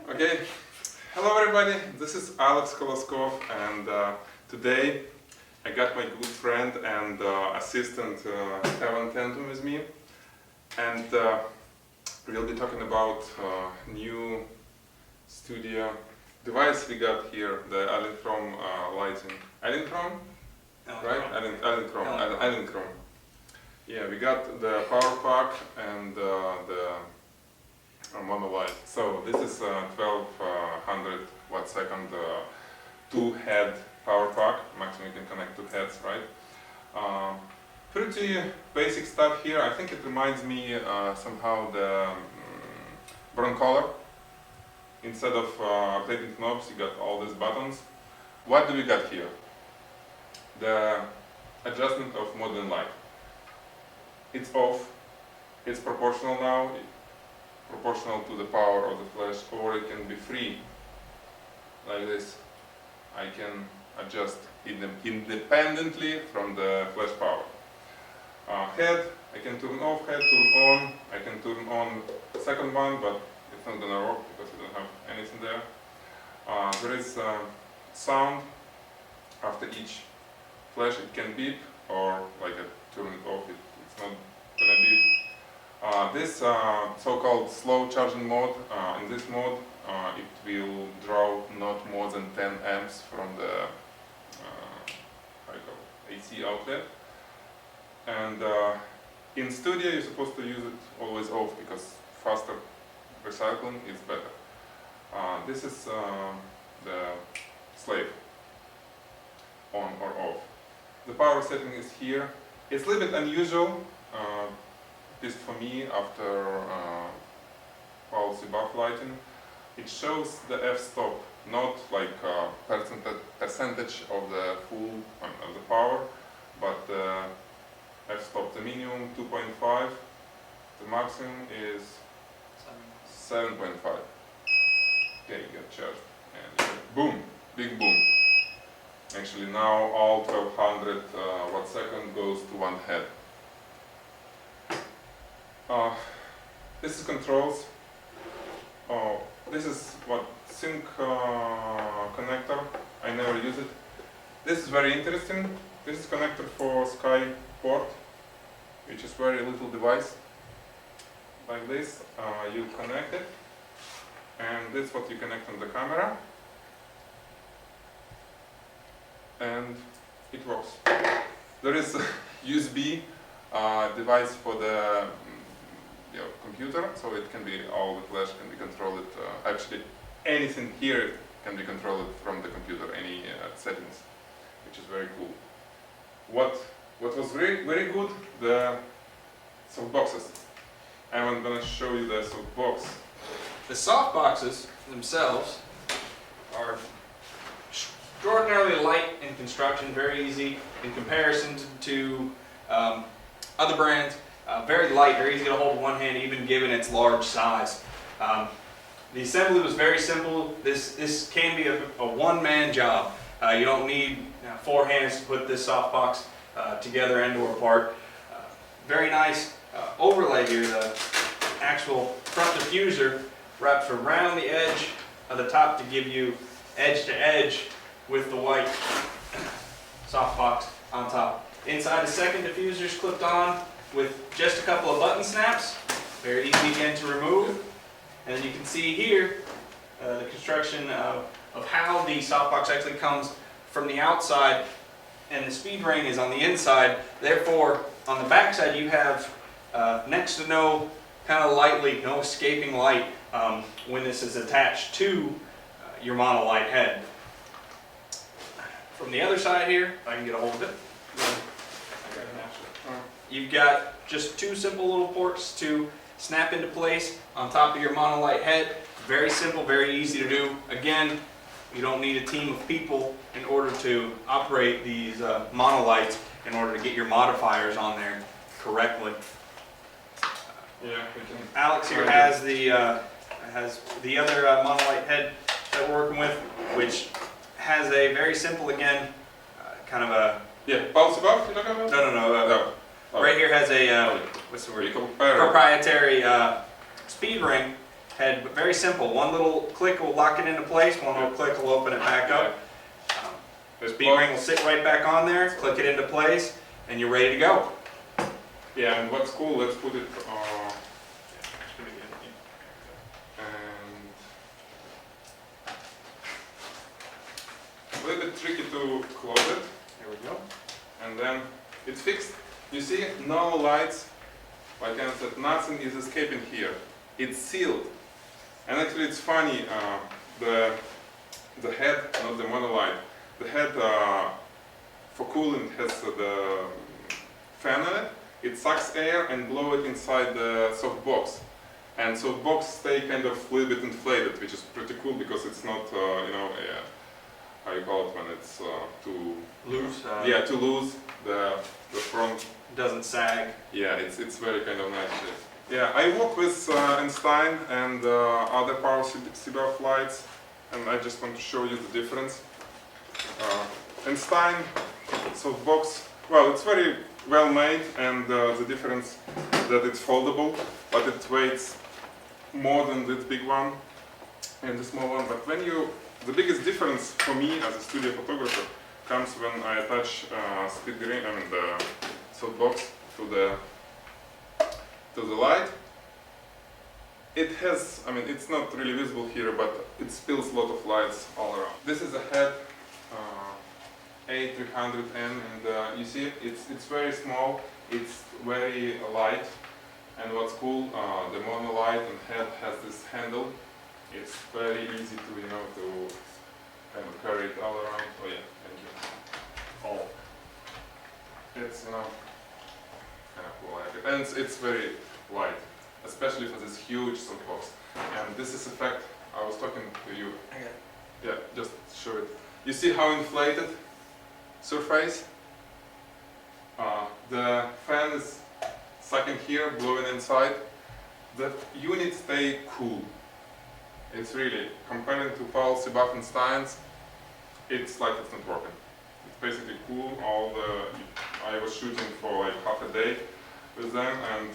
Okay, hello everybody, this is AKELstudio, and today I got my good friend and assistant Evan with me, and we'll be talking about new studio device we got here, the Elinchrom lighting. Elinchrom? Right? Elinchrom. Yeah, we got the power pack and the monolight. So this is 1200 watt second two head power pack. Maximum you can connect two heads, right? Pretty basic stuff here. I think it reminds me somehow the broncolor. Instead of rotating knobs, you got all these buttons. What do we got here? The adjustment of modern light. It's off. It's proportional now. Proportional to the power of the flash, or it can be free like this. I can adjust independently from the flash power. Head, I can turn off, head, turn on. I can turn on the second one, but it's not gonna work because we don't have anything there. There is sound after each flash. It can beep, or like I turn it off, it's not gonna beep. This so-called slow charging mode, in this mode it will draw not more than 10 amps from the AC outlet, and in studio you're supposed to use it always off because faster recycling is better. This is the slave, on or off. The power setting is here. It's a little bit unusual. At least for me, after policy buff lighting, it shows the f-stop, not like percentage of the full of the power, but the f-stop, the minimum 2.5, the maximum is 7.5. Okay, get charged, and boom, big boom. Actually, now all 1200 watt second goes to one head. This is controls. This is what sync connector. I never use it. This is very interesting. This is connector for Skyport, which is very little device. Like this, you connect it, and this is what you connect on the camera, and it works. There is a USB device for the computer, so it can be, all the flash can be controlled, actually anything here can be controlled from the computer, any settings, which is very cool. What was very good, the softboxes. I'm going to show you the softbox. The softboxes themselves are extraordinarily light in construction, very easy in comparison to other brands. Very light, very easy to hold in one hand, even given its large size. The assembly was very simple. This can be a one-man job. You don't need 4 hands to put this softbox together and or apart. Very nice overlay here. The actual front diffuser wraps around the edge of the top to give you edge to edge with the white softbox on top. Inside, the second diffuser is clipped on with just a couple of button snaps, very easy again to remove. And then you can see here the construction of how the softbox actually comes from the outside, and the speed ring is on the inside. Therefore, on the back side you have next to no no escaping light when this is attached to your monolight head. From the other side here, if I can get a hold of it, you've got just 2 simple little ports to snap into place on top of your monolight head. Very simple, very easy to do. Again, you don't need a team of people in order to operate these monolights in order to get your modifiers on there correctly. Alex here has the other monolight head that we're working with, which has a very simple, again, kind of a... Yeah, pulse above, you're talking about? No. Right here has a what's the word? Proprietary Proprietary speed ring, head, but very simple. One little click will lock it into place, one little click will open it back up. This bead ring will sit right back on there, click it into place, and you're ready to go. Yeah, and what's cool, let's put it, and a little bit tricky to close it. There we go. And then it's fixed. You see, no lights, like I said, nothing is escaping here. It's sealed. And actually it's funny, the head, not the monolight, the head for cooling has the fan on it. It sucks air and blow it inside the soft box. And soft box stay kind of a little bit inflated, which is pretty cool because it's not, how you call it when it's too Loose. yeah, too loose. The front Doesn't sag. yeah, it's very kind of nice shape. Yeah, I work with Einstein and other power CBF lights, and I just want to show you the difference. Einstein softbox, well, it's very well made, and the difference that it's foldable, but it weighs more than this big one and the small one. But when the biggest difference for me as a studio photographer comes when I attach speed green, the softbox to the light. It has, it's not really visible here, but it spills a lot of lights all around. This is a head A300N, and you see it's very small, it's very light, and what's cool, the monolight and head has this handle. It's very easy to to kind of carry it all around. Oh yeah, thank you. Oh, it's kind of cool, I like it, and it's very light, especially for this huge softbox. And this is effect I was talking to you. Okay. Yeah, just show it. You see how inflated surface? The fan is sucking here, blowing inside. The units stay cool. It's really, comparing to Paul CBF and Stein's, it's like it's not working. It's basically cool. I was shooting for like half a day with them, and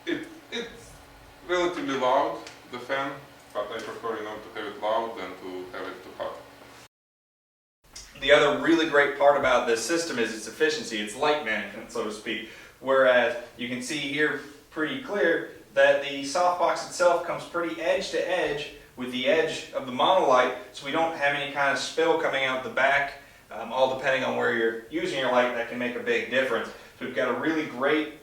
it's relatively loud, the fan, but I prefer to have it loud than to have it too hot. The other really great part about this system is its efficiency, its light management, so to speak. Whereas you can see here pretty clear that the softbox itself comes pretty edge to edge with the edge of the monolight, so we don't have any kind of spill coming out the back. All depending on where you're using your light, that can make a big difference. So we've got a really great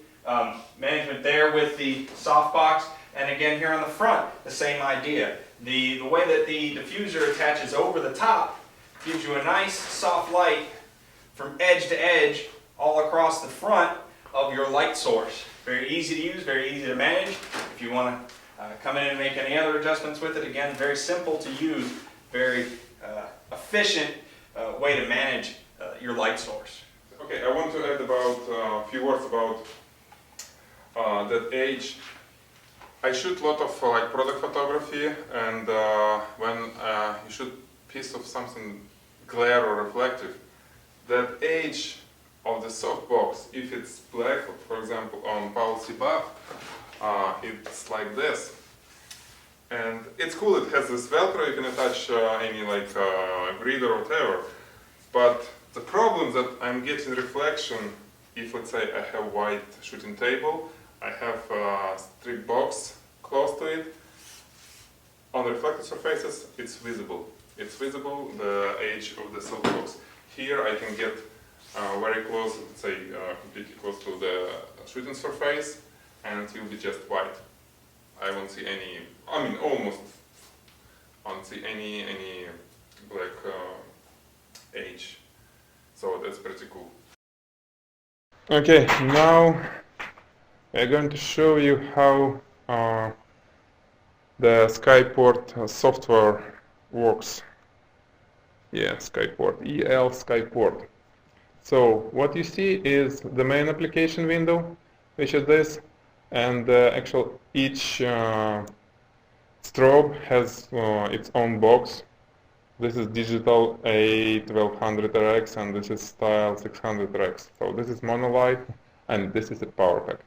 management there with the softbox, and again here on the front, the same idea. The way that the diffuser attaches over the top gives you a nice soft light from edge to edge all across the front of your light source. Very easy to use, very easy to manage. If you want to come in and make any other adjustments with it, again, very simple to use, very efficient way to manage your light source. Okay, I want to add about a few words about that age. I shoot a lot of like product photography, and when you shoot a piece of something glare or reflective, that age of the softbox, if it's black, for example on Paul CBF, it's like this. And it's cool, it has this Velcro, you can attach any like grid or whatever. But the problem that I'm getting reflection, if let's say I have white shooting table, I have a strip box close to it, on reflected surfaces it's visible. It's visible, the age of the softbox. Here I can get very close, let's say completely close to the shooting surface, and it will be just white. I won't see any, almost won't see any black age. So that's pretty cool. Okay, now we're going to show you how the Skyport software works. Yeah, Skyport, Skyport. So what you see is the main application window, which is this, and each strobe has its own box. This is digital A1200 RX, and this is style 600 RX. So this is monolight, and this is a power pack.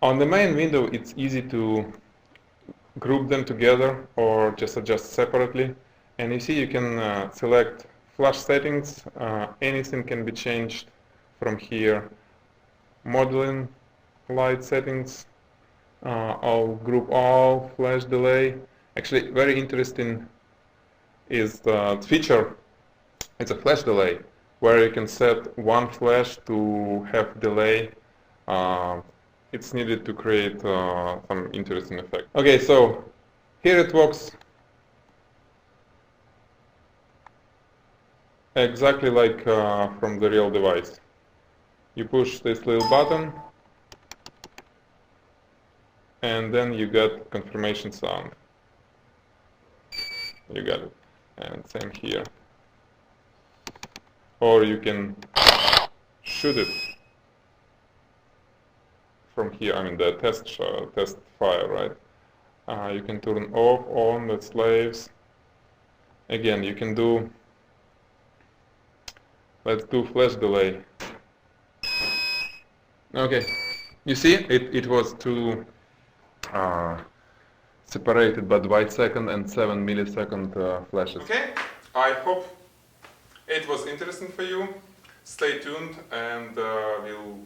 On the main window, it's easy to group them together or just adjust separately. And you see you can select flash settings. Anything can be changed from here. Modeling light settings. I'll group all, flash delay. Actually, very interesting is the feature. It's a flash delay where you can set one flash to have delay. It's needed to create some interesting effect. Okay, so here it works exactly like from the real device. You push this little button and then you get confirmation sound. You got it. And same here. Or you can shoot it from here. I mean the test fire, right? You can turn off, on the slaves. Again, you can do. Let's do flash delay. Okay, you see, it was two separated by white second and 7 millisecond flashes. Okay, I hope it was interesting for you. Stay tuned and we'll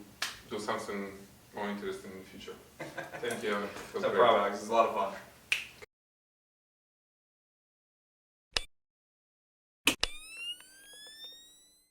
do something more interesting in the future. Thank you. No problem, Alex. It was a lot of fun.